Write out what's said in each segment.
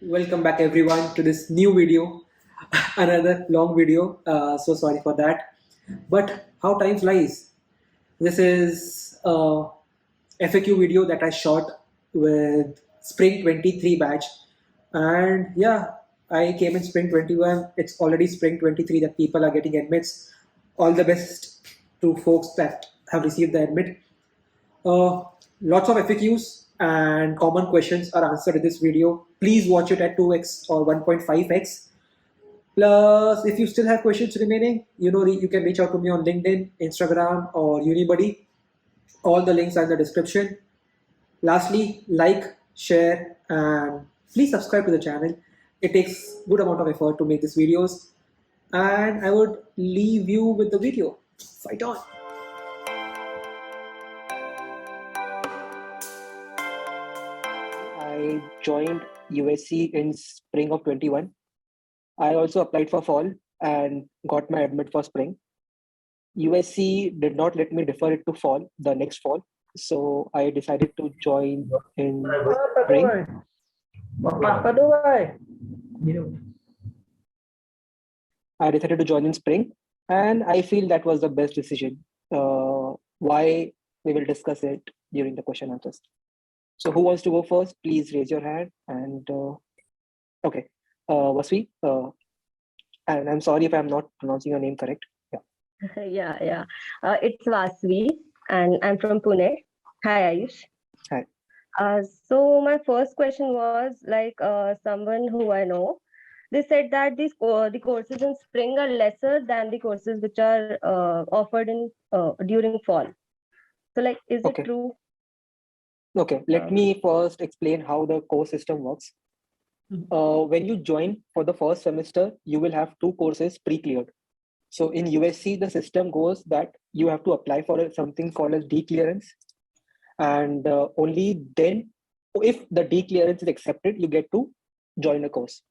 Welcome back everyone to this new video, another long video. So sorry for that. But how time flies. This is a FAQ video that I shot with Spring 23 batch. And yeah, I came in Spring 21. It's already Spring 23 that people are getting admits. All the best to folks that have received the admit. Uh, Lots of FAQs and common questions are answered in this video. Please watch it at 2x or 1.5x. Plus, if you still have questions remaining, you can reach out to me on LinkedIn, Instagram, or Unibuddy. All the links are in the description. Lastly, like, share, and please subscribe to the channel. It takes good amount of effort to make these videos. And I would leave you with the video. Fight on. I joined USC in spring of 21. I also applied for fall and got my admit for spring. USC did not let me defer it to fall, the next fall. So I decided to join in spring. I decided to join in spring, and I feel that was the best decision. Why? We will discuss it during the question answers. So who wants to go first? Please raise your hand. And okay, Vasvi, and I'm sorry if I'm not pronouncing your name correct. Yeah. It's Vasvi, and I'm from Pune. Hi, Ayush. Hi. So my first question was someone who I know. They said that the courses in spring are lesser than the courses which are offered in during fall. So is Okay. it true? Okay, let me first explain how the course system works. When you join for the first semester, you will have two courses pre-cleared. So in USC, the system goes that you have to apply for something called as D clearance. And only then, if the D clearance is accepted, you get to join a course.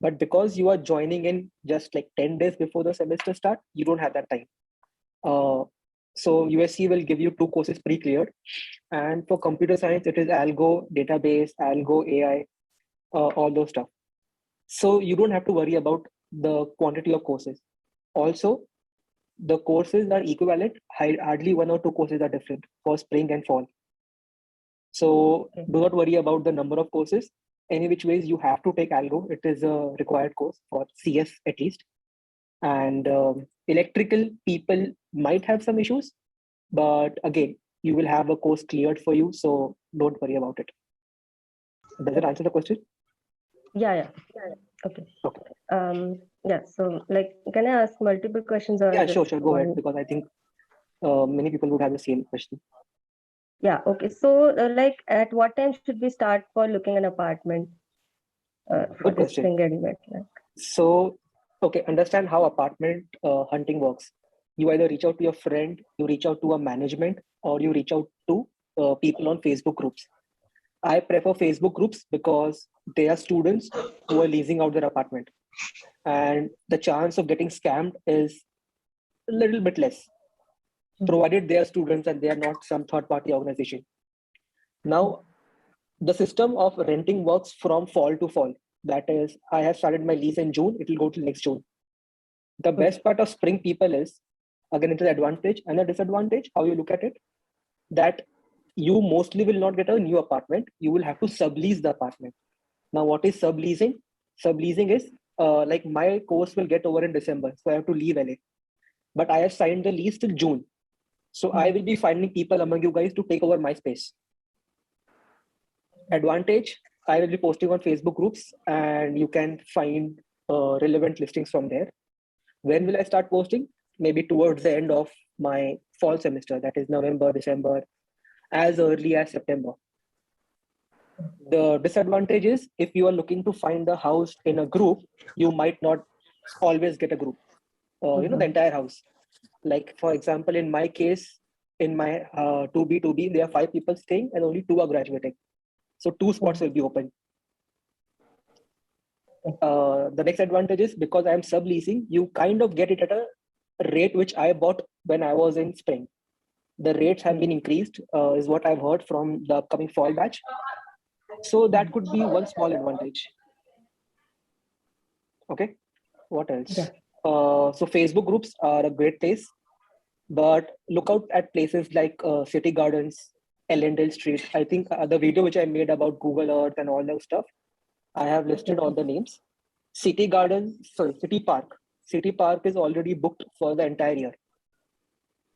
But because you are joining in just like 10 days before the semester start, you don't have that time. So USC will give you two courses pre-cleared. And for computer science, it is algo, database, algo, AI, all those stuff. So you don't have to worry about the quantity of courses. Also, the courses are equivalent. Hardly one or two courses are different for spring and fall. So do not worry about the number of courses. Any which ways you have to take algo. It is a required course for CS at least. And electrical people might have some issues, but again, you will have a course cleared for you. So don't worry about it. Does it answer the question? Yeah. Okay. Yeah. So can I ask multiple questions? Or yeah, sure. Go ahead, because I think many people would have the same question. Yeah. Okay. So at what time should we start for looking an apartment? For Good question. So, okay, understand how apartment hunting works. You either reach out to your friend, you reach out to a management, or you reach out to people on Facebook groups. I prefer Facebook groups because they are students who are leasing out their apartment, and the chance of getting scammed is a little bit less, provided they are students and they are not some third-party organization. Now, the system of renting works from fall to fall. That is, I have started my lease in June, it will go till next June. The best part of spring people is, again, it is advantage and a disadvantage, how you look at it, that you mostly will not get a new apartment. You will have to sublease the apartment. Now, what is subleasing? Subleasing is like my course will get over in December, so I have to leave LA. But I have signed the lease till June. So I will be finding people among you guys to take over my space. Advantage, I will be posting on Facebook groups and you can find relevant listings from there. When will I start posting? Maybe towards the end of my fall semester, that is November, December, as early as September. The disadvantage is if you are looking to find a house in a group, you might not always get a group, the entire house. Like for example, in my case, in my 2B, there are 5 people staying and only 2 are graduating. So 2 spots will be open. The next advantage is because I am subleasing, you kind of get it at a rate which I bought when I was in spring. The rates have been increased, is what I've heard from the upcoming fall batch. So that could be one small advantage. Okay, what else? Yeah. So Facebook groups are a great place, but look out at places like City Gardens, Ellendale Street. I think the video which I made about Google Earth and all that stuff, I have listed all the names. City Garden, sorry, City Park. City Park is already booked for the entire year.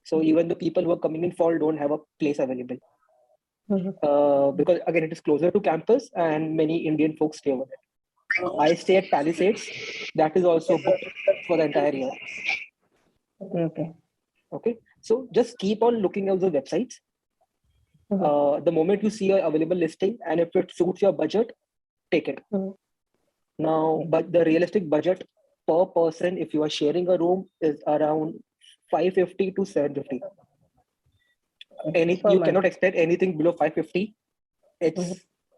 So even the people who are coming in fall don't have a place available. Because again, it is closer to campus and many Indian folks stay over there. I stay at Palisades. That is also booked for the entire year. Okay. So just keep on looking at the websites. The moment you see an available listing and if it suits your budget, take it. Now, but the realistic budget per person, if you are sharing a room, is around 550 to 750. You cannot expect anything below 550.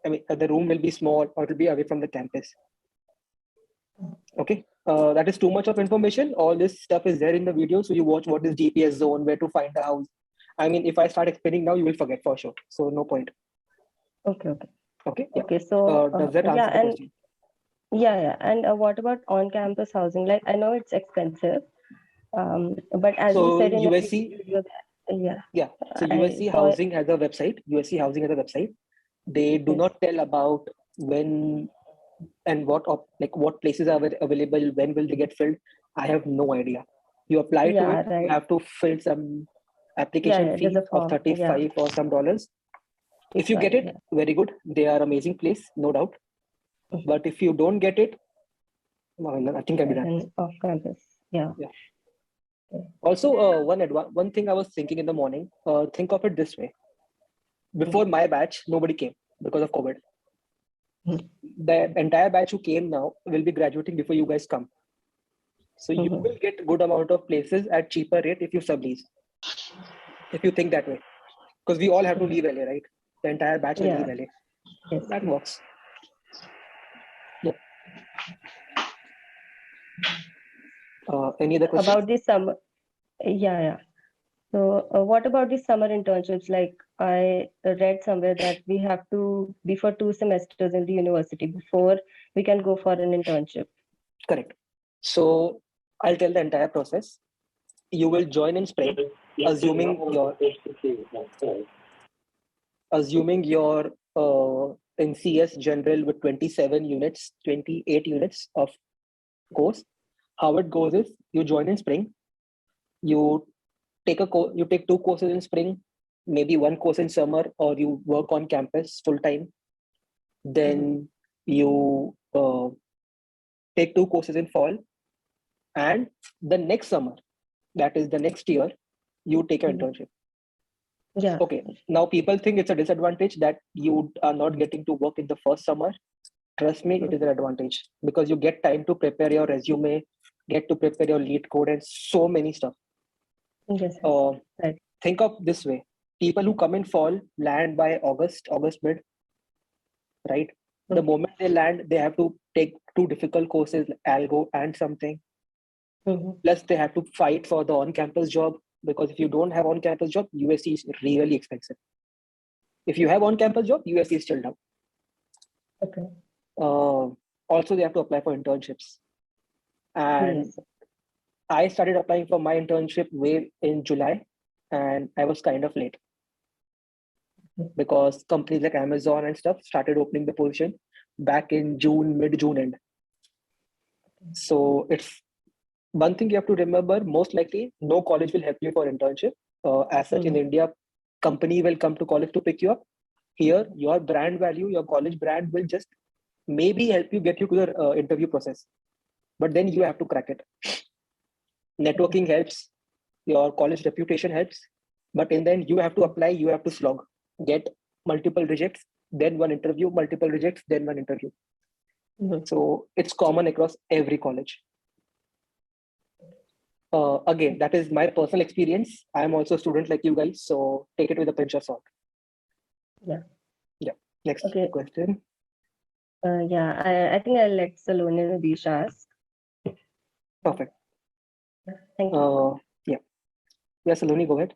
I mean, the room will be small or it will be away from the campus. Okay, that is too much of information. All this stuff is there in the video. So you watch what is GPS zone, where to find the house. I mean, if I start explaining now, you will forget for sure. So no point. Okay. Yeah. Okay. So does that answer the question? Yeah. And what about on-campus housing? Like, I know it's expensive, but as you said in USC, your video, yeah. So USC Housing has a website. USC Housing has a website. They do not tell about when and what places are available. When will they get filled? I have no idea. You apply to it. Right. You have to fill some application fee of $35 or some dollars. If you get it, very good. They are amazing place, no doubt. But if you don't get it, well, nothing can be done. Off campus, yeah. Also, one thing I was thinking in the morning. Think of it this way: before my batch, nobody came because of COVID. The entire batch who came now will be graduating before you guys come. So you will get good amount of places at cheaper rate if you sublease. If you think that way, because we all have to leave early, right? The entire batch will leave early. Yes. That works. Yeah. Any other questions? About this summer, yeah. So what about the summer internships? Like I read somewhere that we have to be for 2 semesters in the university before we can go for an internship. Correct. So I'll tell the entire process. You will join in spring, assuming your in CS general with 27 units, 28 units of course. How it goes is you join in spring, you take you take 2 courses in spring, maybe 1 course in summer, or you work on campus full time. Then you take 2 courses in fall, and the next summer, that is the next year, you take an internship. Yeah. Okay. Now people think it's a disadvantage that you are not getting to work in the first summer. Trust me, it is an advantage because you get time to prepare your resume, get to prepare your lead code and so many stuff. Yes. Right. Think of this way: people who come in fall land by August mid, right? The moment they land, they have to take 2 difficult courses, algo and something. Plus, they have to fight for the on-campus job because if you don't have on-campus job, USC is really expensive. If you have on-campus job, USC is still down. Okay. Also, they have to apply for internships. And I started applying for my internship way in July, and I was kind of late because companies like Amazon and stuff started opening the position back in June, mid-June end. So it's one thing you have to remember, most likely no college will help you for internship. As such in India, company will come to college to pick you up. Here, your brand value, your college brand will just maybe help you get you to the interview process. But then you have to crack it. Networking helps, your college reputation helps, but in the end you have to apply, you have to slog, get multiple rejects, then one interview, multiple rejects, then one interview. So it's common across every college. Again, that is my personal experience. I'm also a student like you guys, so take it with a pinch of salt. Yeah. Next question. I think I'll let Saloni and Adish ask. Perfect. Thank you. Yeah, Saloni, go ahead.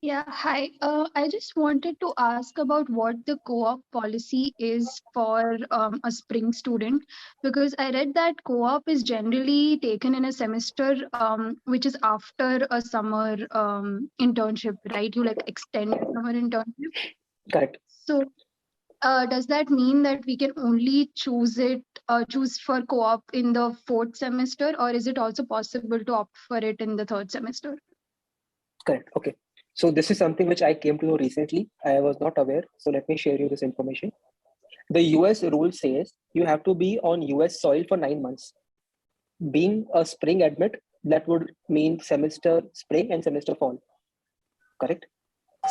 Yeah, hi. I just wanted to ask about what the co-op policy is for a spring student, because I read that co-op is generally taken in a semester which is after a summer internship, right? You like extend your summer internship. Correct. So does that mean that we can only choose for co-op in the fourth semester, or is it also possible to opt for it in the third semester? Correct. Okay. So this is something which I came to know recently. I was not aware. So let me share you this information. The US rule says you have to be on US soil for 9 months. Being a spring admit, that would mean semester spring and semester fall. Correct.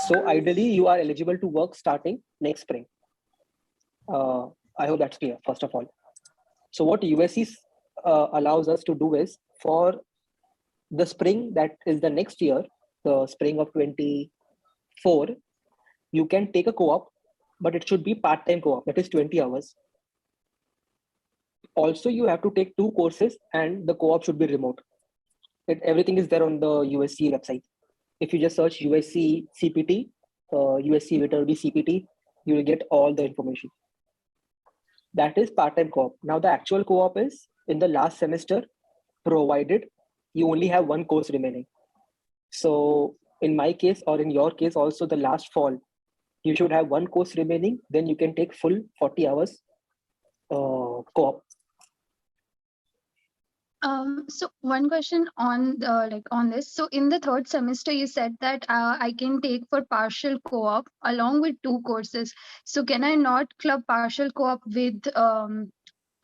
So ideally, you are eligible to work starting next spring. I hope that's clear, first of all. So what USC allows us to do is for the spring that is the next year, the spring of 24, you can take a co-op, but it should be part-time co-op, that is 20 hours. Also, you have to take 2 courses and the co-op should be remote. Everything is there on the USC website. If you just search USC CPT, USC Veterinary CPT, you will get all the information. That is part-time co-op. Now the actual co-op is in the last semester, provided you only have 1 course remaining. So in my case, or in your case also, the last fall, you should have 1 course remaining, then you can take full 40 hours co-op. So one question on on this. So in the third semester, you said that I can take for partial co-op along with 2 courses. So can I not club partial co-op with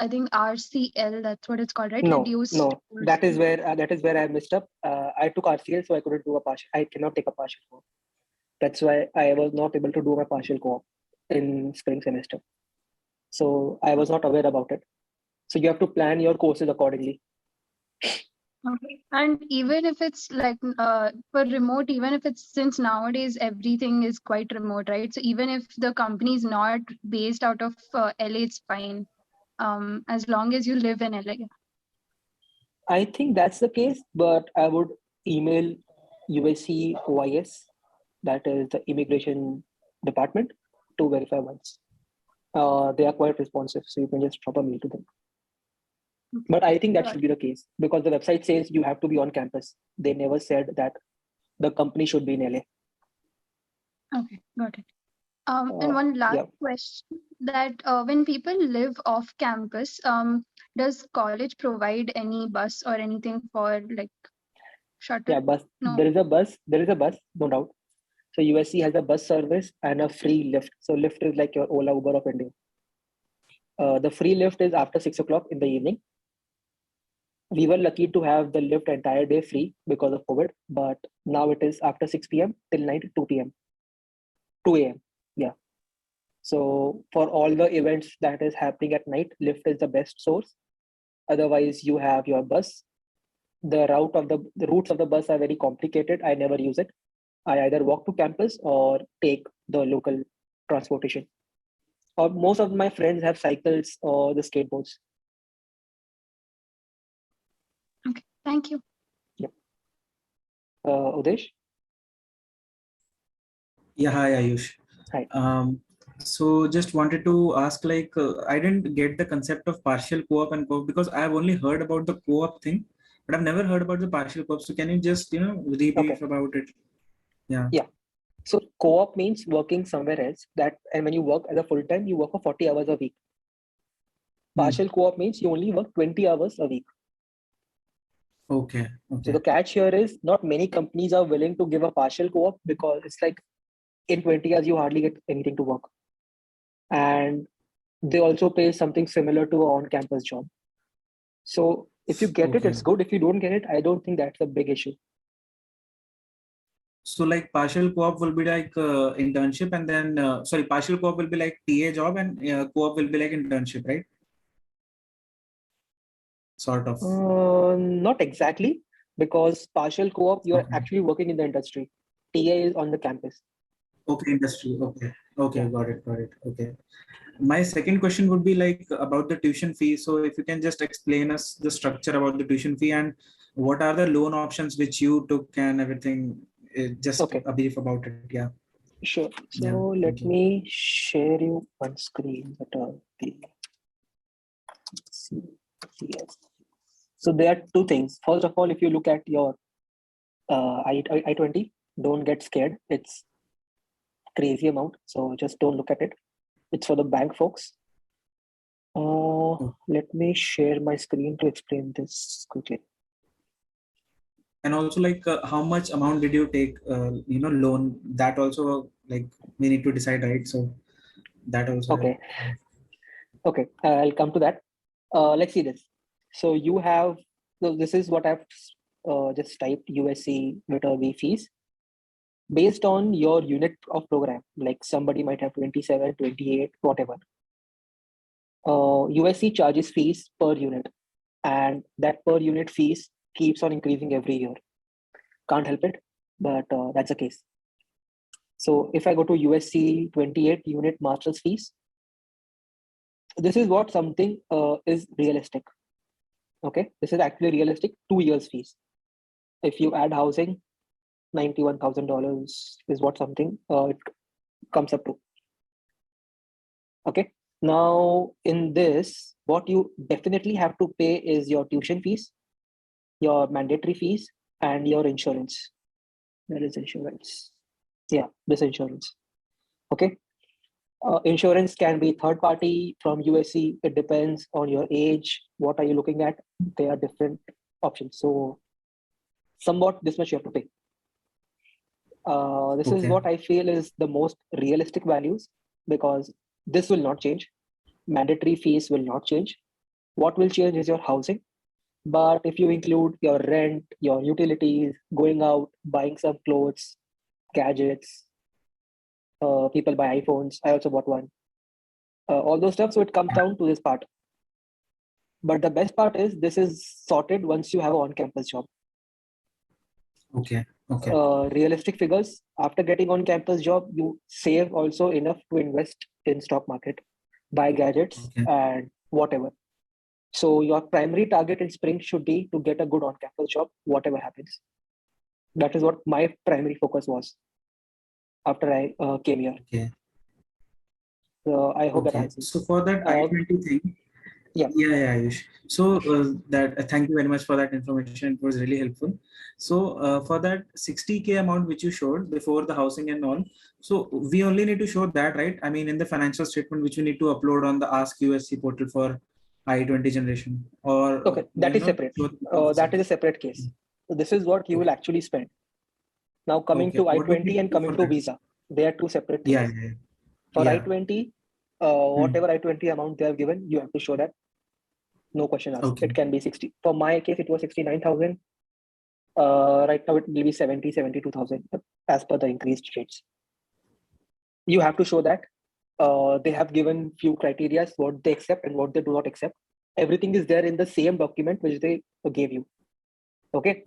I think RCL? That's what it's called, right? Reduced. No. That is where I messed up. I took RCL, so I couldn't do a partial. I cannot take a partial co-op. That's why I was not able to do my partial co-op in spring semester. So I was not aware about it. So you have to plan your courses accordingly. Okay. And even if it's like for remote, even if it's, since nowadays everything is quite remote, right? So even if the company is not based out of LA, it's fine. As long as you live in LA. I think that's the case, but I would email USC OIS, that is the immigration department, to verify once. They are quite responsive, so you can just drop a mail to them. But I think that should be the case because the website says you have to be on campus. They never said that the company should be in LA. Okay, got it. And one last question, that when people live off campus, does college provide any bus or anything for like shuttle? Yeah, bus. No. There is a bus, no doubt. So USC has a bus service and a free lift. So lift is like your Ola, Uber of India. The free lift is after 6 o'clock in the evening. We were lucky to have the lift entire day free because of COVID, but now it is after 6 p.m. till night 2 p.m. 2 a.m. Yeah. So for all the events that is happening at night, lift is the best source. Otherwise, you have your bus. The routes of the bus are very complicated. I never use it. I either walk to campus or take the local transportation. Or most of my friends have cycles or the skateboards. Okay, thank you. Yep. Udesh? Yeah, hi Ayush. Hi. So just wanted to ask, like, I didn't get the concept of partial co-op and co-op because I've only heard about the co-op thing, but I've never heard about the partial co-op. So can you just, debrief about it? Yeah. So co-op means working somewhere else. And when you work as a full-time, you work for 40 hours a week. Partial co-op means you only work 20 hours a week. Okay. So the catch here is not many companies are willing to give a partial co-op because it's like in 20 hours, you hardly get anything to work. And they also pay something similar to an on-campus job. So if you get it, it's good. If you don't get it, I don't think that's a big issue. So like partial co-op will be like internship, and then partial co-op will be like TA job, and co-op will be like internship, right? Sort of. Not exactly, because partial co-op, you're actually working in the industry. TA is on the campus. Okay, industry. Okay, got it. Okay. My second question would be like about the tuition fee. So if you can just explain us the structure about the tuition fee and what are the loan options which you took and everything. just Okay. a brief about it. Yeah. Sure. So Yeah, let thank you. me share you one screen. Yes. So there are two things. First of all, if you look at your I-20, don't get scared. It's crazy amount. So just don't look at it. It's for the bank folks. Let me share my screen to explain this quickly. And also, like, how much amount did you take, loan? That also, like, we need to decide, right? So that also. Okay. Okay, I'll come to that. Let's see this. So you have, so this is what I've just typed USC V fees based on your unit of program. Like somebody might have 27, 28, whatever. USC charges fees per unit, and that per unit fees keeps on increasing every year. Can't help it, but that's the case. So if I go to USC 28 unit master's fees, this is what something is realistic. Okay, this is actually realistic 2 years fees. If you add housing, $91,000 is what something it comes up to. Okay, now in this, what you definitely have to pay is your tuition fees, your mandatory fees, and your insurance. Where is insurance? Yeah, this insurance. Okay, insurance can be third party from USC. It depends on your age. What are you looking at? There are different options. So somewhat this much you have to pay. This is what I feel is the most realistic values, because this will not change. Mandatory fees will not change. What will change is your housing. But if you include your rent, your utilities, going out, buying some clothes, gadgets, people buy iPhones. I also bought one. All those stuff. So it comes down to this part. But the best part is this is sorted once you have an on-campus job. Okay. Realistic figures, after getting on-campus job, you save also enough to invest in stock market, buy gadgets, and whatever. So your primary target in Spring should be to get a good on-campus job, whatever happens. That is what my primary focus was after I came here. Okay. So I hope that answers. So for that I-20 thing, yeah, Ayush. So thank you very much for that information. It was really helpful. So for that 60K amount which you showed before the housing and all, so we only need to show that, right? I mean, in the financial statement which we need to upload on the Ask USC portal for I-20 generation, or okay, that is separate. That is a separate case. So this is what you will actually spend. Now coming to I-20 and coming to visa, they are two separate things. For I-20, whatever I-20 amount they have given, you have to show that. No question asked. It can be 60. For my case, it was 69,000. Right now, it will be 70, 72,000 as per the increased rates. You have to show that. They have given few criteria, what they accept and what they do not accept. Everything is there in the same document which they gave you. Okay.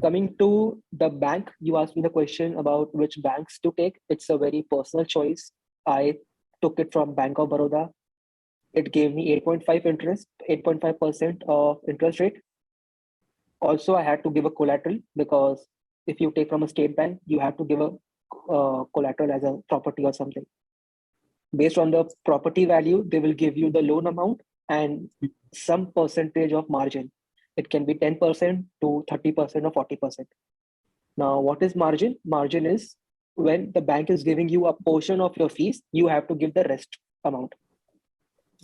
Coming to the bank, you asked me the question about which banks to take. It's a very personal choice. I took it from Bank of Baroda. It gave me 8.5% of interest rate. Also, I had to give a collateral, because if you take from a state bank, you have to give a collateral as a property or something. Based on the property value, they will give you the loan amount and some percentage of margin. It can be 10% to 30% or 40%. Now, what is margin? Margin is when the bank is giving you a portion of your fees, you have to give the rest amount.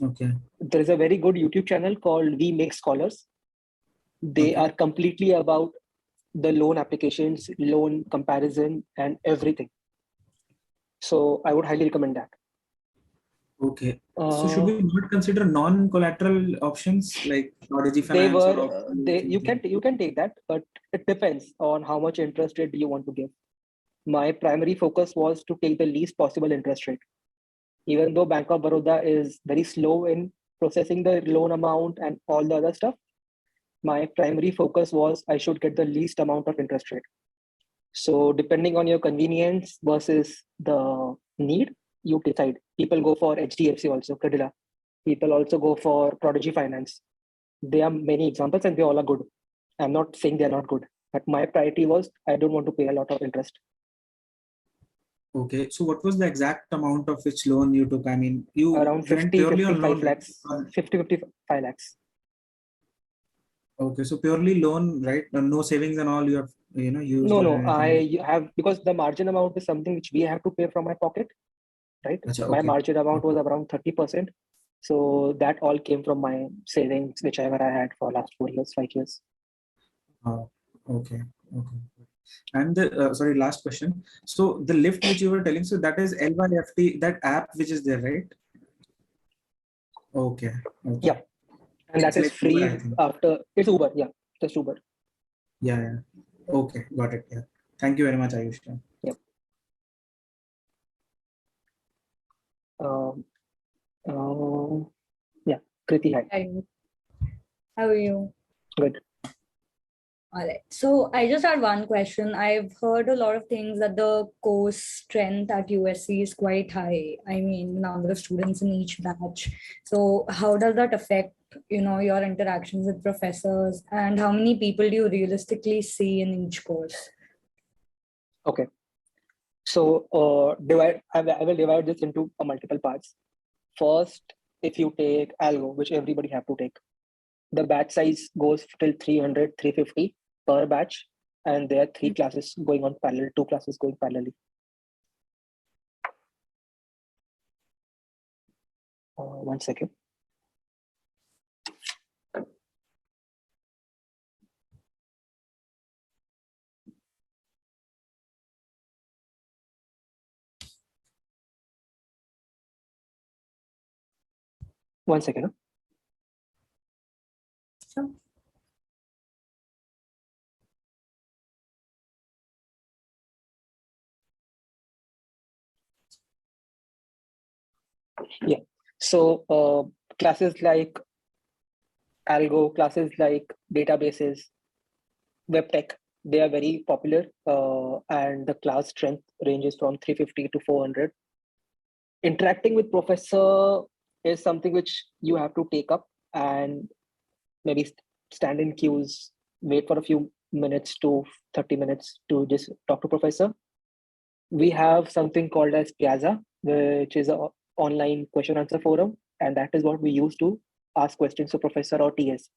There is a very good YouTube channel called We Make Scholars. They are completely about the loan applications, loan comparison, and everything. So I would highly recommend that. So should we not consider non-collateral options like Prodigy Finance? You can take that, but it depends on how much interest rate you want to give. My primary focus was to take the least possible interest rate. Even though Bank of Baroda is very slow in processing the loan amount and all the other stuff, my primary focus was I should get the least amount of interest rate. So depending on your convenience versus the need, you decide. People go for HDFC also, Credila. People also go for Prodigy Finance. There are many examples and they all are good. I'm not saying they're not good. But my priority was I don't want to pay a lot of interest. Okay, so what was the exact amount of which loan you took? I mean, you Around went 50, purely on 55 loan. lakhs, 50, 55 lakhs. Okay, so purely loan, right? No savings and all you have, used No, or no, anything. I have, because the margin amount is something which we have to pay from my pocket, right? Acha, My okay. margin amount was around 30%. So that all came from my savings, whichever I had for last 4 years, 5 years. Okay. And the sorry, last question. So the lift which you were telling, so that is LYFT, that app which is there, right? Okay. Yeah. And that It's is like Uber, I free think. after, it's Uber, yeah, just Uber. Yeah. Okay, got it. Yeah. Thank you very much, Ayush. Yep. Yeah, Kriti, hi. Hi, how are you? Good. All right. So I just had one question. I've heard a lot of things that the course strength at USC is quite high. I mean, number of students in each batch. So how does that affect, your interactions with professors, and how many people do you realistically see in each course? Okay. So I will divide this into multiple parts. First, if you take algo, which everybody have to take, the batch size goes till 300, 350 per batch. And there are 3 classes going on parallel, 2 classes going parallelly. One second. One second. Sure. Yeah. So classes like algo, classes like databases, web tech, they are very popular, and the class strength ranges from 350 to 400. Interacting with professor is something which you have to take up and maybe stand in queues, wait for a few minutes to 30 minutes to just talk to professor. We have something called as Piazza, which is an online question answer forum, and that is what we use to ask questions to professor or TS.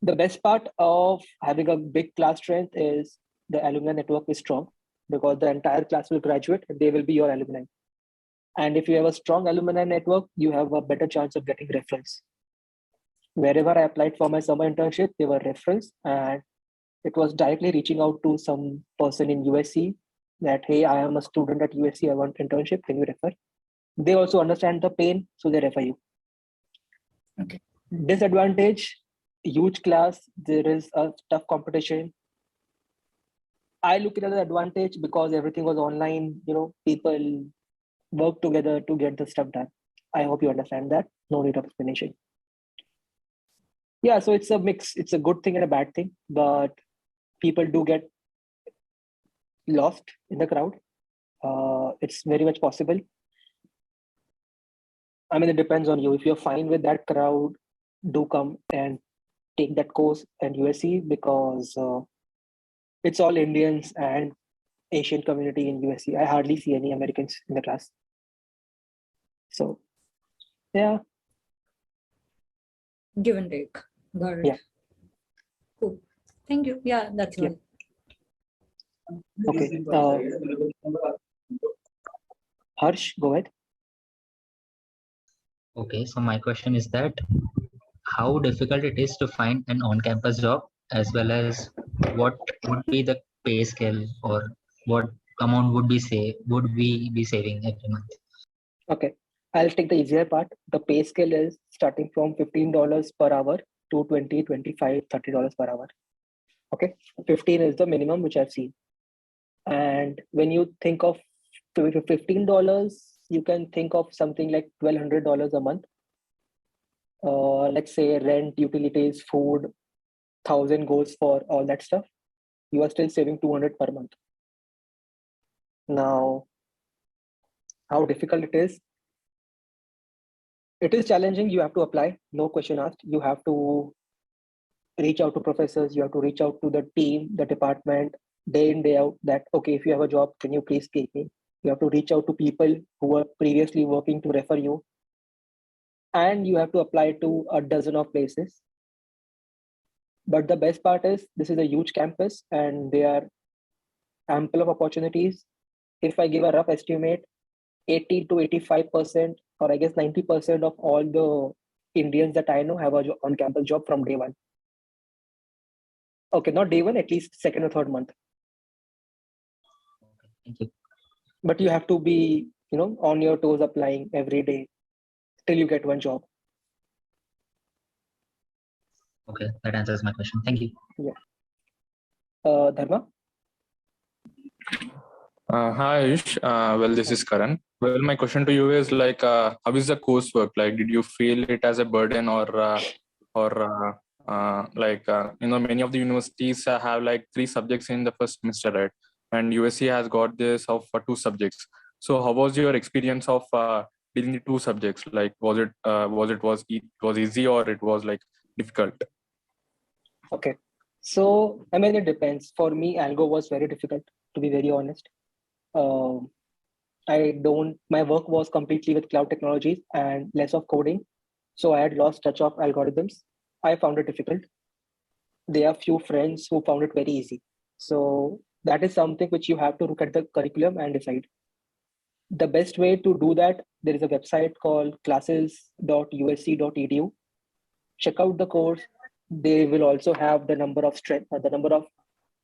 The best part of having a big class strength is the alumni network is strong, because the entire class will graduate and they will be your alumni. And if you have a strong alumni network, you have a better chance of getting reference. Wherever I applied for my summer internship, they were reference, and it was directly reaching out to some person in USC that, hey, I am a student at USC, I want internship, can you refer? They also understand the pain, so they refer you. Okay. Disadvantage, huge class, there is a tough competition. I look at it as an advantage because everything was online, people work together to get the stuff done. I hope you understand that. No need of explanation. Yeah, so it's a mix. It's a good thing and a bad thing, but people do get lost in the crowd. It's very much possible. I mean, it depends on you. If you're fine with that crowd, do come and take that course at USC, because it's all Indians and Asian community in USC. I hardly see any Americans in the class. So, yeah. Give and take. Got it. Yeah. Cool. Thank you. Yeah, that's Yeah. all. Okay. Harsh, go ahead. Okay, so my question is that how difficult it is to find an on-campus job, as well as what would be the pay scale, or what amount would we be saving every month? Okay, I'll take the easier part. The pay scale is starting from $15 per hour to $20, $25, $30 per hour. Okay, 15 is the minimum which I've seen. And when you think of $15, you can think of something like $1,200 a month. Let's say rent, utilities, food, 1,000 goes for all that stuff. You are still saving 200 per month. Now, how difficult it is? It is challenging. You have to apply, no question asked. You have to reach out to professors, you have to reach out to the team, the department, day in, day out, that, okay, if you have a job, can you please take me? You have to reach out to people who were previously working to refer you. And you have to apply to a dozen of places. But the best part is this is a huge campus and there are ample of opportunities. If I give a rough estimate, 80 to 85%, or I guess 90% of all the Indians that I know have a on-campus job from day one. Okay, not day one, at least second or third month. Thank you. But you have to be, on your toes applying every day till you get one job. Okay, that answers my question. Thank you. Dharma? Hi, Ayush. Well, this is Karan. Well, my question to you is like, how is the coursework? Like, did you feel it as a burden or many of the universities have like 3 subjects in the first semester, right? And USC has got this of 2 subjects. So how was your experience of dealing the 2 subjects? Like, was it easy or it was like difficult? Okay. So, I mean, it depends. For me, algo was very difficult, to be very honest. My work was completely with cloud technologies and less of coding. So I had lost touch of algorithms. I found it difficult. There are few friends who found it very easy. So that is something which you have to look at the curriculum and decide. The best way to do that, there is a website called classes.usc.edu. Check out the course. They will also have the number of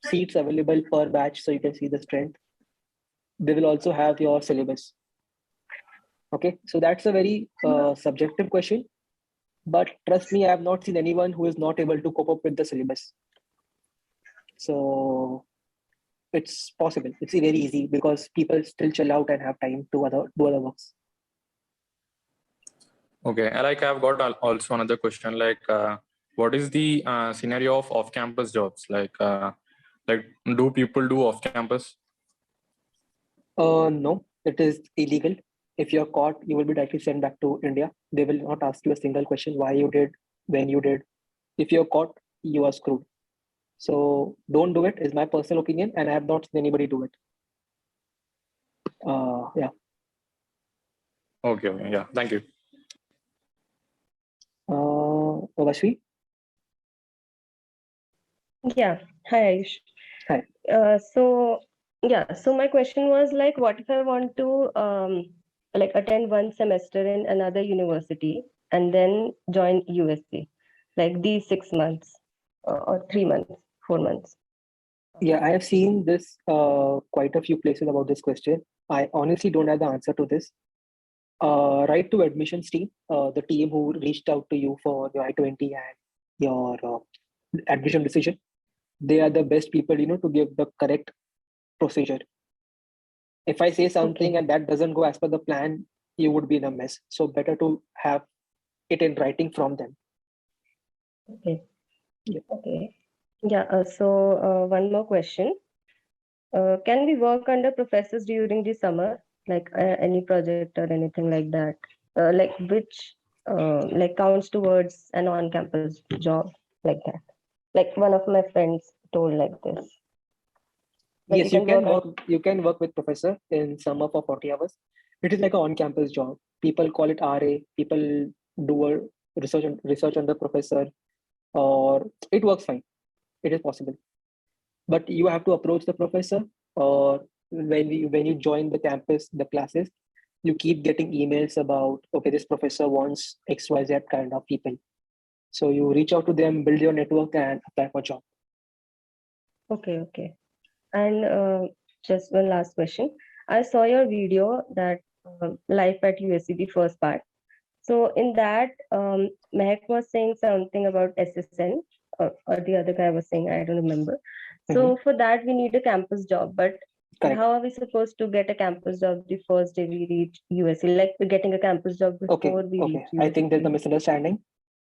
seats available per batch, so you can see the strength. They will also have your syllabus. Okay, so that's a very subjective question, but trust me, I have not seen anyone who is not able to cope up with the syllabus. So it's possible. It's very easy because people still chill out and have time to do other works. Okay, and like I've got also another question, like what is the scenario of off-campus jobs? Like do people do off-campus? No, it is illegal. If you're caught, you will be directly sent back to India. They will not ask you a single question, why you did, when you did. If you're caught, you are screwed. So don't do it, is my personal opinion, and I have not seen anybody do it. Yeah. Okay, yeah, thank you. Vashvi? Yeah. Hi, Ayush. Hi. So my question was like, what if I want to attend one semester in another university and then join USC, like these 6 months or 3 months, 4 months? Yeah, I have seen this quite a few places about this question. I honestly don't have the answer to this. Write to admissions team, the team who reached out to you for your I-20 and your admission decision. They are the best people, to give the correct procedure. If I say something and that doesn't go as per the plan, you would be in a mess. So better to have it in writing from them. Okay. Yeah. Okay. Yeah. So one more question. Can we work under professors during the summer, like any project or anything like that? Which counts towards an on-campus job like that? Like one of my friends told like this. Yes, you can work with professor in summer for 40 hours. It is like an on-campus job. People call it RA. People do a research on the professor, or it works fine. It is possible, but you have to approach the professor, or when you join the campus, the classes, you keep getting emails about, okay, this professor wants XYZ kind of people. So you reach out to them, build your network, and apply for job. Okay. And just one last question. I saw your video that life at USC, the first part. So in that, Mehak was saying something about SSN, or the other guy was saying, I don't remember. So for that, we need a campus job. But Correct. how are we supposed to get a campus job the first day we reach USC? Like we're getting a campus job before we reach USC. I think there's a misunderstanding.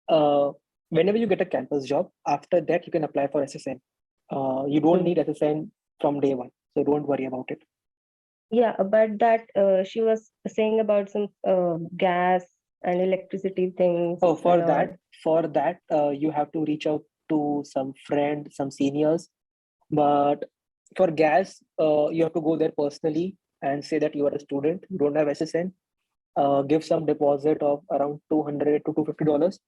Whenever you get a campus job, after that you can apply for SSN. You don't need SSN from day one, so don't worry about it. Yeah, but that she was saying about some gas and electricity things. Oh, for that, you have to reach out to some friend, some seniors. But for gas, you have to go there personally and say that you are a student, you don't have SSN, give some deposit of around $200 to $250,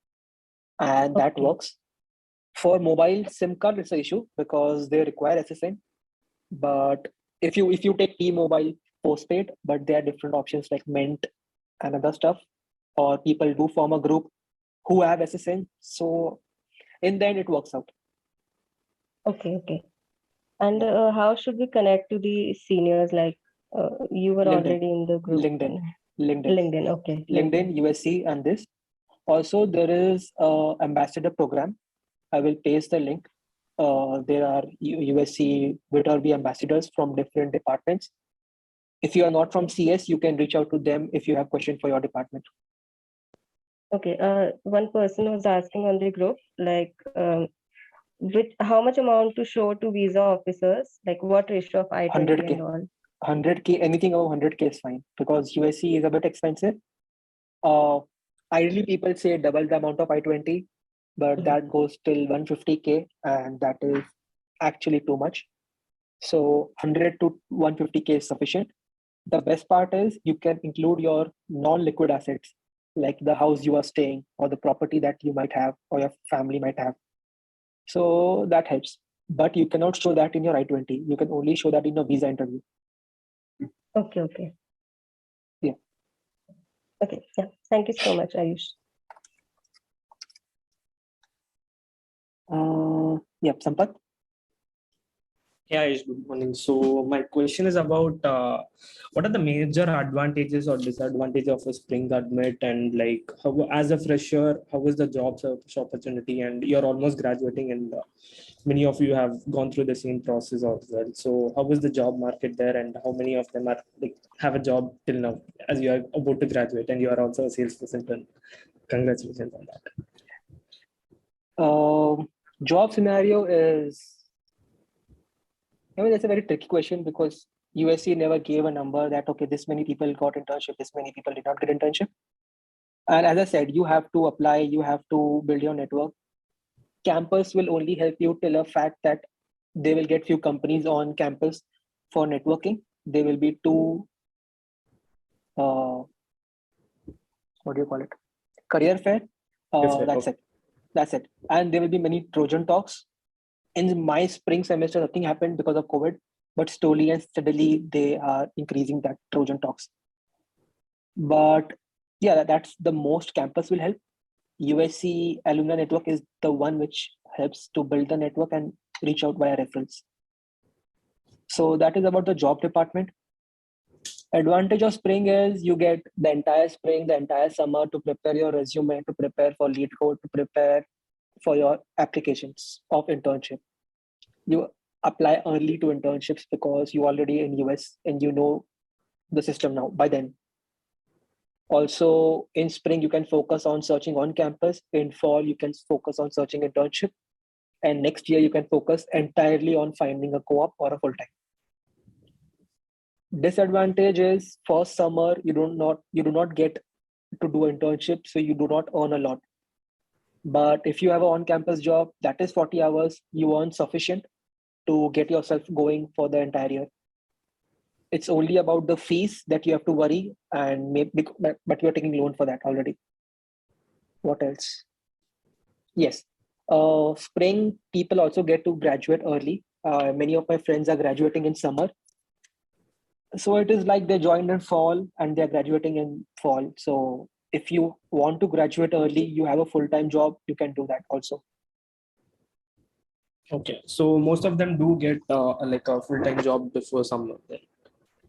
and that Okay. works. For mobile SIM card, it's an issue because they require SSN. But if you take T-Mobile postpaid, but there are different options like Mint and other stuff, or people do form a group who have SSN. So in the end, it works out. Okay, okay. And how should we connect to the seniors? Like you were LinkedIn. already in the group. LinkedIn. LinkedIn, okay. LinkedIn, USC, and this. Also, there is a ambassador program. I will paste the link. There are USC Viterbi ambassadors from different departments. If you are not from CS, you can reach out to them if you have questions for your department. Okay. One person was asking on the group, like, how much amount to show to visa officers? Like, what ratio of I-20 100K. and all? 100K, anything above 100K is fine because USC is a bit expensive. Ideally, people say double the amount of I-20, but that goes till 150K, and that is actually too much. So 100 to 150K is sufficient. The best part is you can include your non-liquid assets, like the house you are staying or the property that you might have or your family might have. So that helps. But you cannot show that in your I-20. You can only show that in a visa interview. Okay, okay. Yeah. Okay, yeah. Thank you so much, Ayush. Yep, Sampath. Yeah, Ish, good morning. So my question is about what are the major advantages or disadvantages of a spring admit, and like how, as a fresher, how is the job search opportunity? And you're almost graduating, and many of you have gone through the same process as well. So how is the job market there, and how many of them are like have a job till now, as you are about to graduate, and you are also a salesperson? And congratulations on that. Job scenario is, that's a very tricky question because USC never gave a number that, okay, this many people got internship, this many people did not get internship. And as I said, you have to apply, you have to build your network. Campus will only help you till a fact that they will get few companies on campus for networking. There will be two, what do you call it? Career fair. That's it. And there will be many Trojan talks. In my spring semester, nothing happened because of COVID, but slowly and steadily they are increasing that Trojan talks. But yeah, that's the most campus will help. USC alumni network is the one which helps to build the network and reach out via reference. So that is about the job department. Advantage of spring is you get the entire spring, the entire summer to prepare your resume, to prepare for lead code, to prepare for your applications of internship. You apply early to internships because you already in US and you know the system now by then. Also in spring, you can focus on searching on campus. In fall, you can focus on searching internship. And next year, you can focus entirely on finding a co-op or a full-time. Disadvantage is first summer, you do not get to do internship, so you do not earn a lot. But if you have an on-campus job, that is 40 hours, you earn sufficient to get yourself going for the entire year. It's only about the fees that you have to worry, and but you're taking loan for that already. What else? Yes. Spring, people also get to graduate early. Many of my friends are graduating in summer. So it is like they joined in fall and they're graduating in fall. So if you want to graduate early, you have a full-time job, you can do that also. Okay, so most of them do get like a full-time job before summer.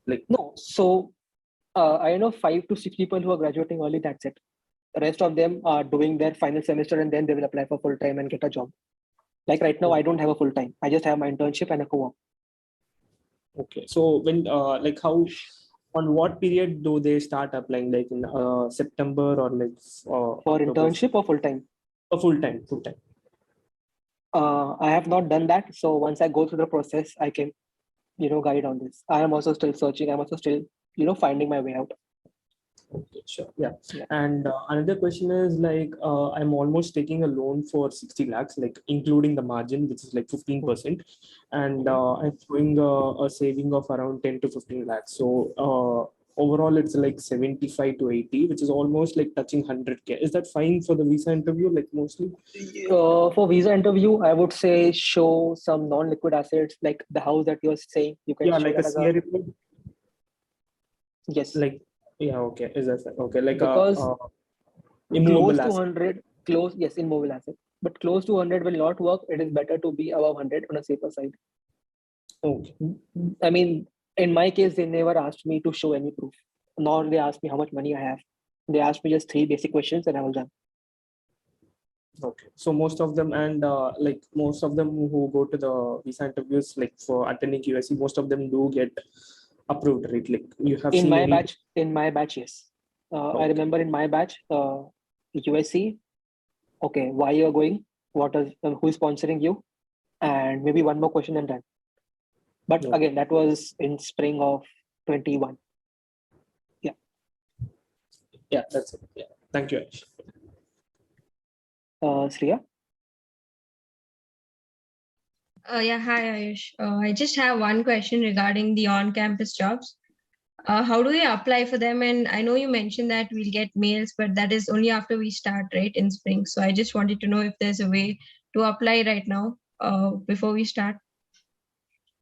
Like no, so I know 5 to 6 people who are graduating early. That's it. The rest of them are doing their final semester and then they will apply for full-time and get a job. Like right now, I don't have a full-time. I just have my internship and a co-op. Okay, so when like how, on what period do they start applying? Like in September or like for internship or full-time? Full-time. I have not done that. So once I go through the process, I can, guide on this. I am also still searching. I'm also still, finding my way out. Okay, sure. Yeah. And another question is like, I'm almost taking a loan for 60 lakhs, like including the margin, which is like 15%. And I'm showing a saving of around 10 to 15 lakhs. So overall, it's like 75 to 80, which is almost like touching 100K. Is that fine for the visa interview, like mostly? For visa interview, I would say show some non-liquid assets like the house that you're saying. You can Yeah, show like that a as CA report. yes. Like, yeah, okay. Is that okay? Like Because immovable close to asset. 100, close, yes, in mobile asset. But close to 100 will not work. It is better to be above 100 on a safer side. Okay. I mean, in my case, they never asked me to show any proof, nor they asked me how much money I have. They asked me just 3 basic questions and I was done. Okay, so most of them like most of them who go to the visa interviews, like for attending USC, most of them do get approved, right? Like you have In seen my any. batch, yes. I Okay. remember in my batch, USC. Okay, why you are going? What is who is sponsoring you? And maybe one more question and done. But Okay. again, that was in spring of 21. Yeah, that's it. Yeah, thank you, Aish. Sriya? Yeah, hi Ayush. I just have one question regarding the on-campus jobs. How do we apply for them? And I know you mentioned that we'll get mails, but that is only after we start, right, in spring. So I just wanted to know if there's a way to apply right now before we start.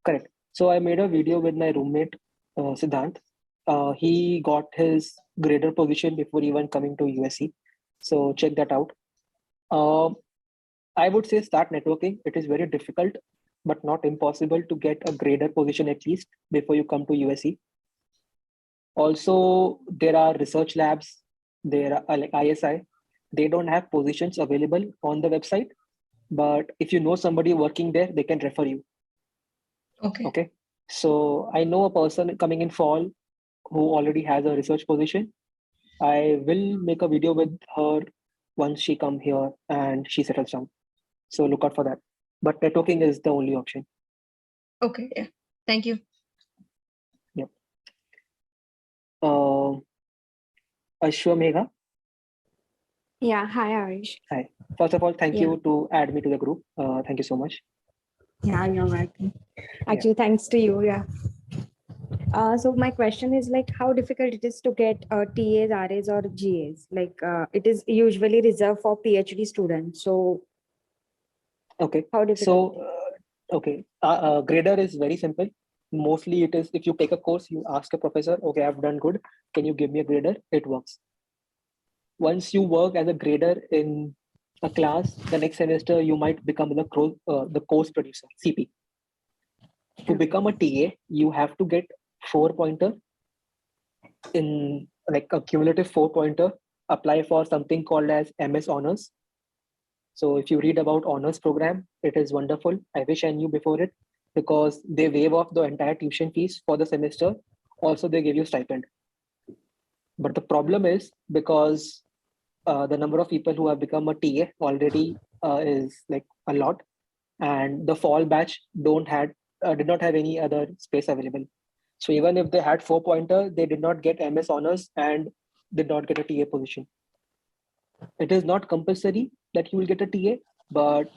Correct. So I made a video with my roommate, Siddhant. He got his grader position before even coming to USC. So check that out. I would say start networking. It is very difficult, but not impossible to get a grader position at least before you come to USC. Also, there are research labs. There are like ISI. They don't have positions available on the website, but if you know somebody working there, they can refer you. Okay. Okay. So I know a person coming in fall who already has a research position. I will make a video with her once she come here and she settles down. So look out for that. But networking is the only option. Okay. Yeah. Thank you. Yep. Ashwamegha. Yeah, hi Arish. Hi. First of all, thank Yeah. you to add me to the group. Thank you so much. Yeah, you're welcome. Actually, thanks to you. Yeah. So my question is like how difficult it is to get TAs, RAs, or GAs. Like it is usually reserved for PhD students. So Okay. how difficult? So, okay. Grader is very simple. Mostly it is if you take a course, you ask a professor, okay, I've done good. Can you give me a grader? It works. Once you work as a grader in a class, the next semester you might become the course producer, CP. To become a TA, you have to get 4-pointer in like a cumulative 4-pointer, apply for something called as MS Honors. So if you read about honors program, it is wonderful. I wish I knew before it because they waive off the entire tuition fees for the semester. Also, they give you stipend. But the problem is because the number of people who have become a TA already is like a lot, and the fall batch did not have any other space available. So even if they had 4-pointer, they did not get MS Honors and did not get a TA position. It is not compulsory that you will get a TA, but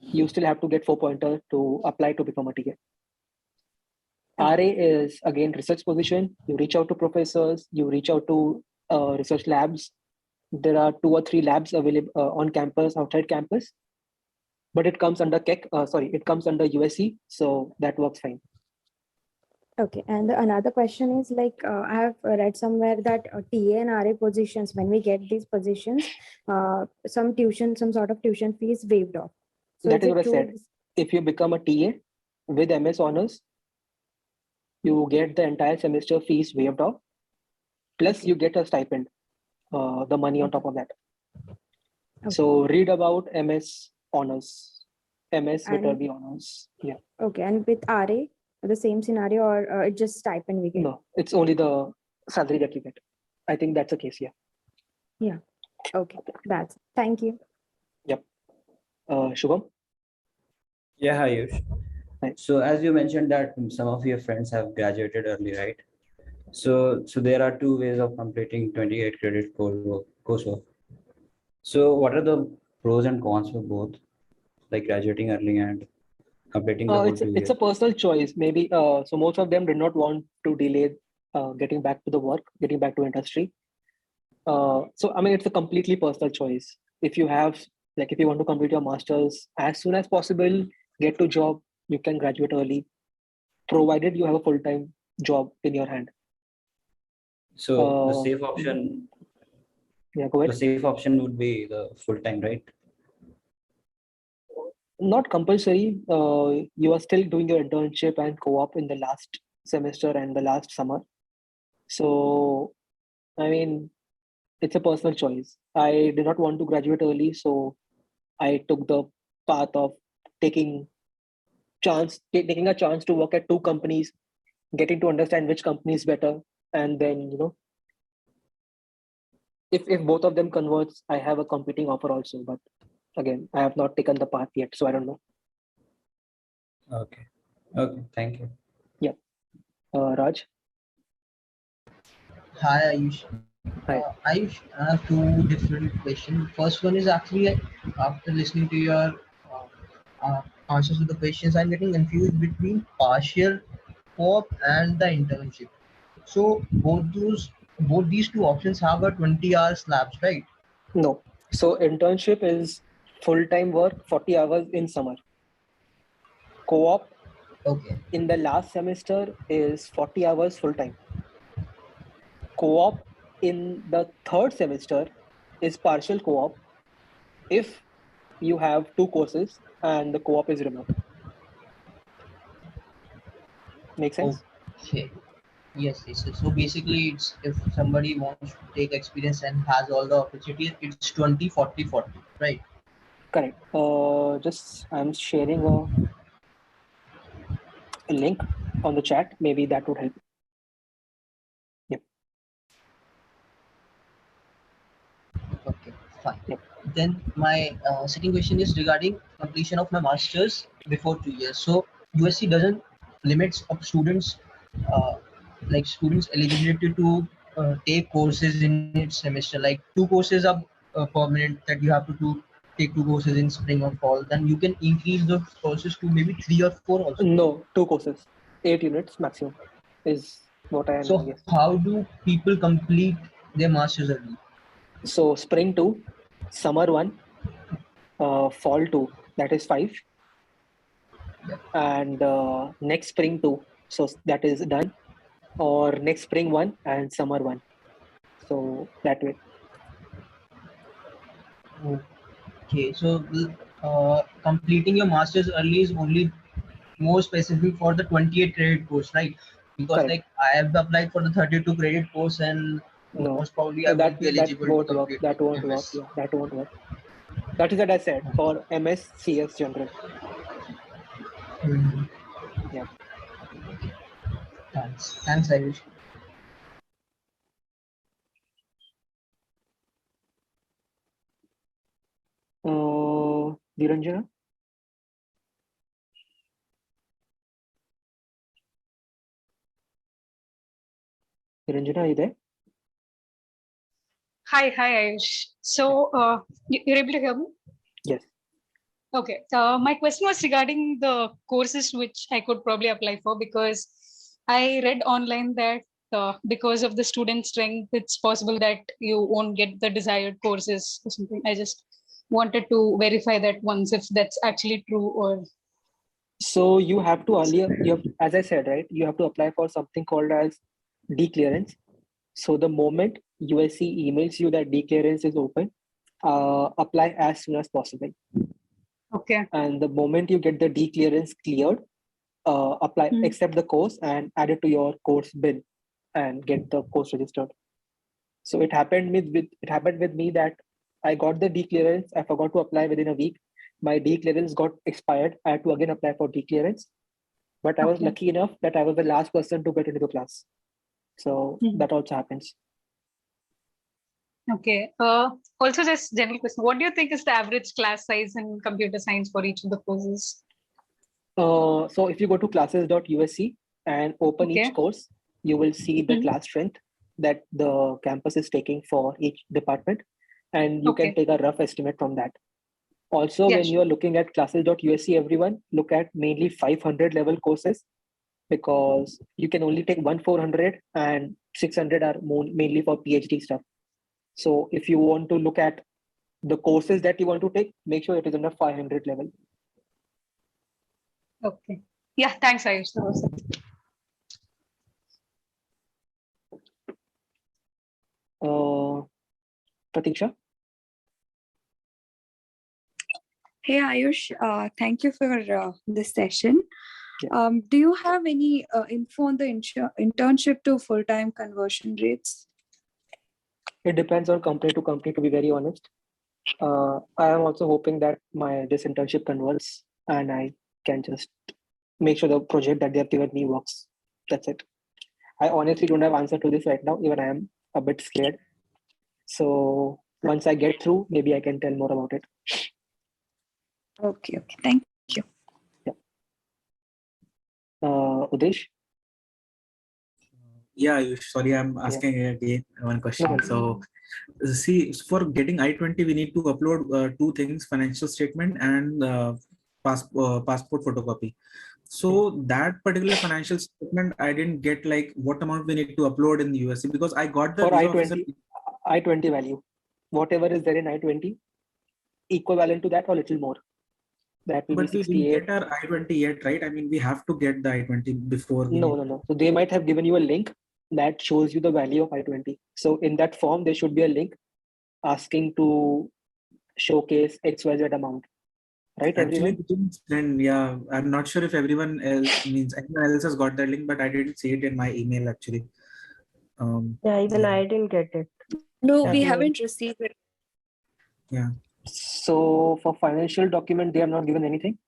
you still have to get 4-pointer to apply to become a TA. RA is again research position. You reach out to professors, you reach out to research labs. There are 2 or 3 labs available on campus, outside campus, but it comes under it comes under USC, so that works fine. Okay, and another question is like I have read somewhere that TA and RA positions, when we get these positions, some sort of tuition fee is waived off. So that is what I true? said. If you become a TA with MS Honors, you get the entire semester fees waived off, plus you get a stipend, the money on top of that. Okay. So read about MS Honors, MS with the honors. Yeah. Okay, and with RA, the same scenario, or it's just stipend we get? No, it's only the salary that you get. I think that's the case. Yeah. Yeah. Okay, thank you. Yep. Shubham? Yeah, hi, Yush. Hi. So as you mentioned that some of your friends have graduated early, right? So there are two ways of completing 28 credit coursework. So what are the pros and cons for both, like graduating early and completing the whole 2 It's years? a personal choice. Maybe so most of them did not want to delay getting back to the work, getting back to industry. So I mean, it's a completely personal choice. If you have if you want to complete your masters as soon as possible, get to job, you can graduate early, provided you have a full-time job in your hand. So the safe option, yeah, go the ahead. safe option would be the full-time, right? Not compulsory. You are still doing your internship and co-op in the last semester and the last summer. So, I mean, it's a personal choice. I did not want to graduate early, so I took the path of taking a chance to work at two companies, getting to understand which company is better, and then if both of them converts, I have a competing offer also. But again, I have not taken the path yet, so I don't know. Okay. Okay. Thank you. Yeah. Raj. Hi Ayush. Hi. Ayush, I have two different questions. First one is actually after listening to your answers to the questions, I'm getting confused between partial co-op and the internship. So both these two options have a 20-hour slabs, right? No. So internship is full-time work, 40 hours in summer. Co-op in the last semester is 40 hours full-time. Co-op in the third semester is partial co-op if you have two courses and the co-op is remote. Make sense? Okay. Yes. So basically, it's if somebody wants to take experience and has all the opportunities, it's 20, 40, 40, right? Correct. Just I'm sharing a link on the chat. Maybe that would help. Yep. Okay, fine. Yep. Then my second question is regarding completion of my master's before 2 years. So USC doesn't limits of students students eligibility to take courses in its semester. Like two courses are permanent that you have to take two courses in spring or fall. Then you can increase the courses to maybe 3 or 4 also. No, two courses, 8 units maximum is what I know. So Yes. how do people complete their master's early? So spring 2, summer 1, fall 2, that is 5. And next spring 2, so that is done. Or next spring 1 and summer 1. So that way. Okay, so completing your master's early is only more specific for the 28 credit course, right? Because Correct. like I have applied for the 32 credit course and No, most probably I won't be eligible to won't work. complete That won't work. MS. Yeah, that won't work. That is what I said for MS CS general. Mhm. Yeah. Thanks, Ayush. Niranjana? Niranjana, are you there? Hi, Ayush. So, you're able to hear me? Yes. Okay. My question was regarding the courses which I could probably apply for, because I read online that because of the student strength, it's possible that you won't get the desired courses or something. I just wanted to verify that once, if that's actually true or. So you have to as I said, right, you have to apply for something called as D clearance. So the moment USC emails you that D clearance is open, apply as soon as possible. Okay. And the moment you get the D clearance cleared, apply, accept the course and add it to your course bin and get the course registered. So it happened with me that I got the D clearance. I forgot to apply within a week. My D clearance got expired. I had to again apply for D clearance. But I was lucky enough that I was the last person to get into the class. So that also happens. Okay. Also, just general question: what do you think is the average class size in computer science for each of the courses? So if you go to classes.usc and open each course, you will see the class strength that the campus is taking for each department, and you can take a rough estimate from that. Also, when you are looking at classes.usc, everyone look at mainly 500 level courses, because you can only take 400 and 600 are mainly for PhD stuff. So if you want to look at the courses that you want to take, make sure it is under 500 level. Okay. Yeah, thanks, Ayush. That was it. Pratiksha? Hey Ayush, thank you for this session. Do you have any info on the internship to full-time conversion rates? It depends on company to company, to be very honest. I am also hoping that this internship converts and I can just make sure the project that they have given me works. That's it. I honestly don't have answer to this right now. Even I am a bit scared. So once I get through, maybe I can tell more about it. Okay, thank you. Yeah. Udesh? Yeah, sorry, I'm asking again one question. So, see, for getting I-20, we need to upload two things: financial statement and passport photocopy. So that particular financial statement, I didn't get like what amount we need to upload in the USC, because I got the for I-20 value, whatever is there in I-20, equivalent to that or little more. That will but be we didn't 68. get our I-20 yet, right? I mean, we have to get the I-20 before. No. So they might have given you a link that shows you the value of I-20. So in that form, there should be a link asking to showcase XYZ amount. Right, Actually, everyone? yeah, I'm not sure if everyone else has got that link, but I didn't see it in my email actually. Yeah, even I didn't get it. No, we haven't received it. Yeah. So for financial document, they have not given anything?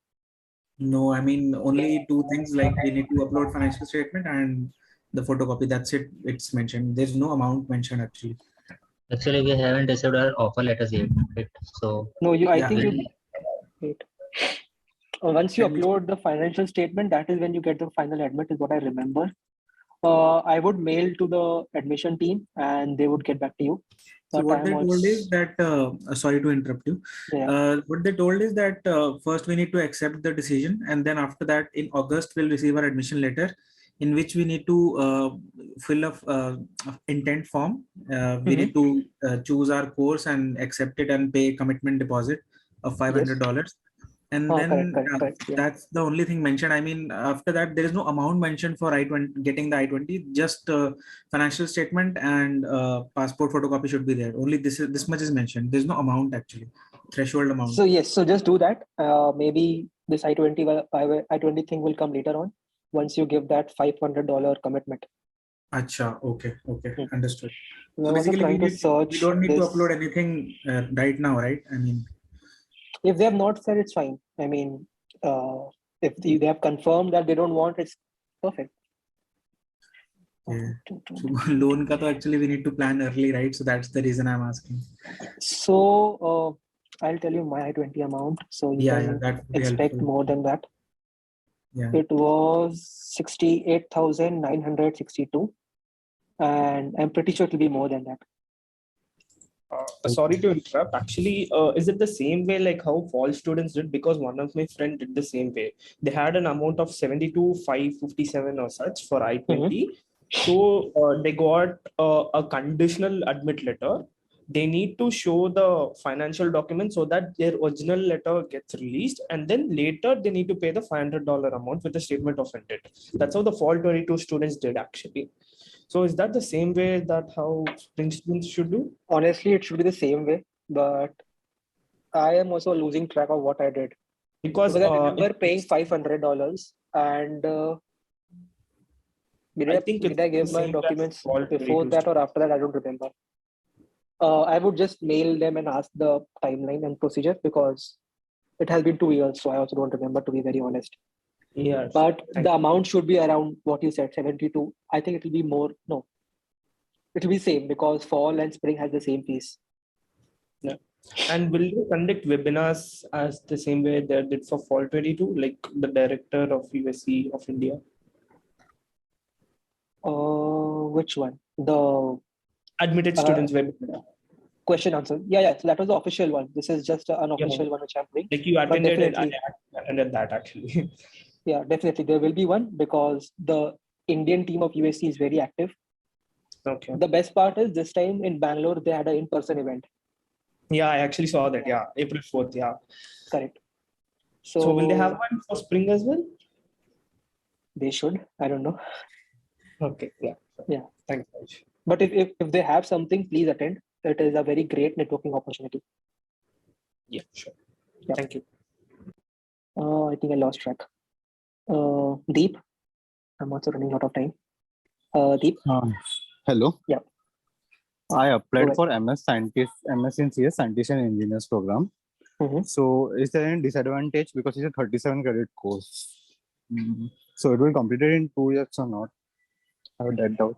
No, I mean, only two things, like we need to upload financial statement and the photocopy. That's it. It's mentioned. There's no amount mentioned actually. Actually, we haven't received our offer letters yet, right? So no, I think you wait. Once you upload the financial statement, that is when you get the final admit, is what I remember. I would mail to the admission team and they would get back to you. So what they told is that, sorry to interrupt you. What they told is that first we need to accept the decision, and then after that in August we'll receive our admission letter, in which we need to fill a intent form. We need to choose our course and accept it and pay commitment deposit of $500. And then correct, yeah. That's the only thing mentioned. I mean, after that, there is no amount mentioned for I-20, getting the I-20, just financial statement and passport photocopy should be there. Only this much is mentioned. There's no amount actually, threshold amount. So yes, so just do that. Maybe this I-20 thing will come later on once you give that $500 commitment. Acha, okay, understood. So basically, we don't need to this. upload anything right now, right? I mean, if they have not said, it's fine. I mean, if they have confirmed that they don't want, it's perfect. Yeah. So loan ka to actually we need to plan early, right? So that's the reason I'm asking. So I'll tell you my I-20 amount. So you can expect more than that. Yeah. It was 68,962, and I'm pretty sure it will be more than that. Sorry to interrupt. Actually, is it the same way like how fall students did? Because one of my friends did the same way. They had an amount of 72,557 or such for I-20. So they got a conditional admit letter. They need to show the financial document so that their original letter gets released, and then later they need to pay the $500 amount with a statement of intent. That's how the fall 22 students did actually. So is that the same way that how spring students should do? Honestly, it should be the same way, but I am also losing track of what I did. Because I remember paying $500 and did I give my documents before that or after that? I don't remember. I would just mail them and ask the timeline and procedure, because it has been 2 years, so I also don't remember, to be very honest. Yeah. But the amount should be around what you said, 72. I think it will be more. No, it will be same, because fall and spring has the same fees. Yeah. And will you conduct webinars as the same way they did for fall 22, like the director of USC of India? Which one? The Admitted students webinar. question answer. Yeah. So that was the official one. This is just an unofficial one which I'm doing. Like you But attended it, definitely, I attended that actually. yeah, definitely there will be one because the Indian team of USC is very active. Okay. The best part is this time in Bangalore they had an in-person event. Yeah, I actually saw that. Yeah, April 4th. Yeah. Correct. So will they have one for spring as well? They should. I don't know. Okay. Yeah. Yeah. Thanks, Raj. But if they have something, please attend. It is a very great networking opportunity. Yeah, sure. Yeah. Thank you. I think I lost track. Deep. I'm also running out of time. Deep. Hello. Yeah. I applied Go for MS in CS Scientist and Engineers program. So is there any disadvantage because it's a 37 credit course? So it will complete it in 2 years or not? I have that doubt.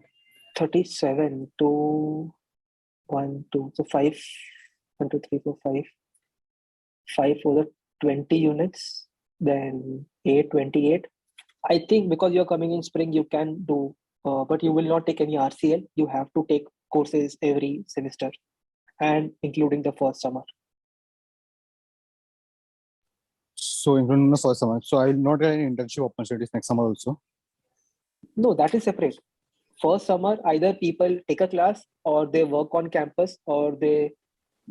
37 to 1, 2. So 5, 1, 2, 3, 4, 5. 5 for the 20 units, then 8, 28. I think because you're coming in spring, you can do, but you will not take any RCL. You have to take courses every semester and including the first summer. So including the first summer. So I will not get any internship opportunities next summer also. No, that is separate. First summer, either people take a class or they work on campus or they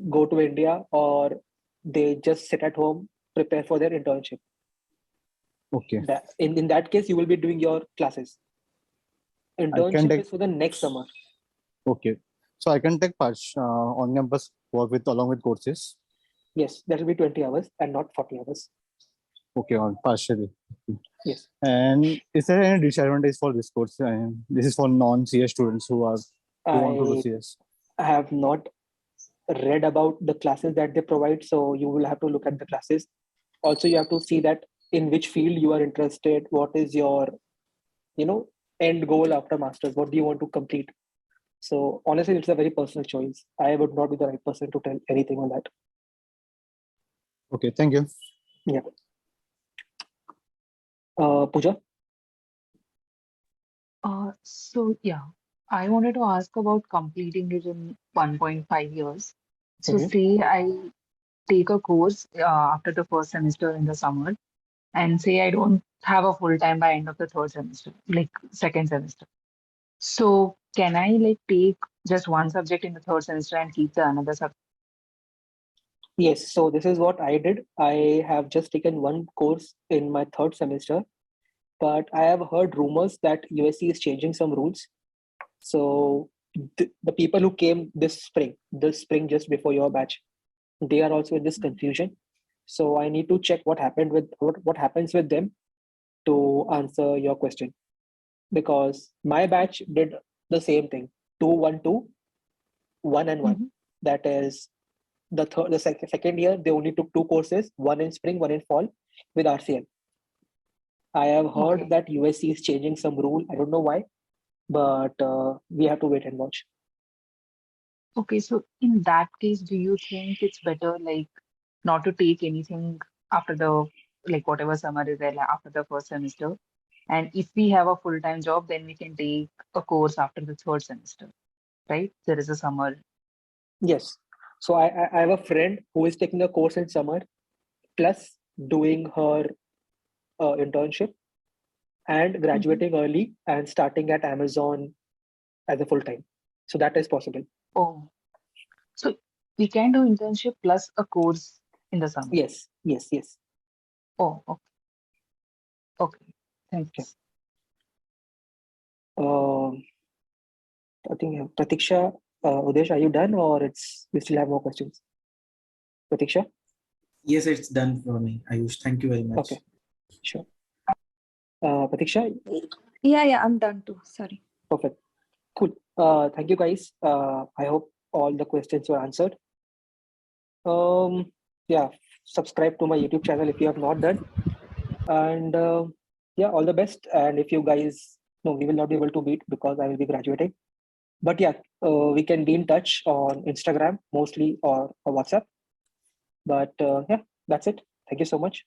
go to India or they just sit at home, prepare for their internship. Okay. In that case, you will be doing your classes. Internship is for the next summer. Okay. So I can take on-campus work along with courses. Yes, that will be 20 hours and not 40 hours. Okay, on partially. Yes. And is there any disadvantage for this course? This is for non-CS students who want to do CS. I have not read about the classes that they provide, so you will have to look at the classes. Also, you have to see that in which field you are interested. What is your, end goal after masters? What do you want to complete? So honestly, it's a very personal choice. I would not be the right person to tell anything on that. Okay, thank you. Yeah. Pooja? So yeah, I wanted to ask about completing it in 1.5 years. So say I take a course after the first semester in the summer, and say I don't have a full time by end of the third semester, like second semester. So can I take just one subject in the third semester and keep the another subject? Yes, so this is what I did. I have just taken one course in my third semester, but I have heard rumors that USC is changing some rules. So the people who came this spring just before your batch, they are also in this confusion. So I need to check what happened with what happens with them to answer your question. Because my batch did the same thing, 2, 1, 2, 1 and 1. That is the second year, they only took 2 courses, one in spring, one in fall with RCL. I have heard that USC is changing some rule. I don't know why, but we have to wait and watch. Okay, so in that case, do you think it's better not to take anything after the whatever summer is there after the first semester? And if we have a full-time job, then we can take a course after the third semester, right? There is a summer. Yes. So I have a friend who is taking a course in summer, plus doing her internship and graduating early and starting at Amazon as a full-time. So that is possible. Oh, so we can do internship plus a course in the summer. Yes. Oh, okay. Okay, thanks. I think Pratiksha, Udesh, are you done or we still have more questions? Pratiksha? Yes, it's done for me. Ayush, thank you very much. Okay, sure. Pratiksha? Yeah, I'm done too. Sorry. Perfect. Cool. Thank you, guys. I hope all the questions were answered. Yeah, subscribe to my YouTube channel if you have not done. And yeah, all the best. And if you guys, no, we will not be able to meet because I will be graduating. But yeah, we can be in touch on Instagram mostly or WhatsApp. But yeah, that's it. Thank you so much.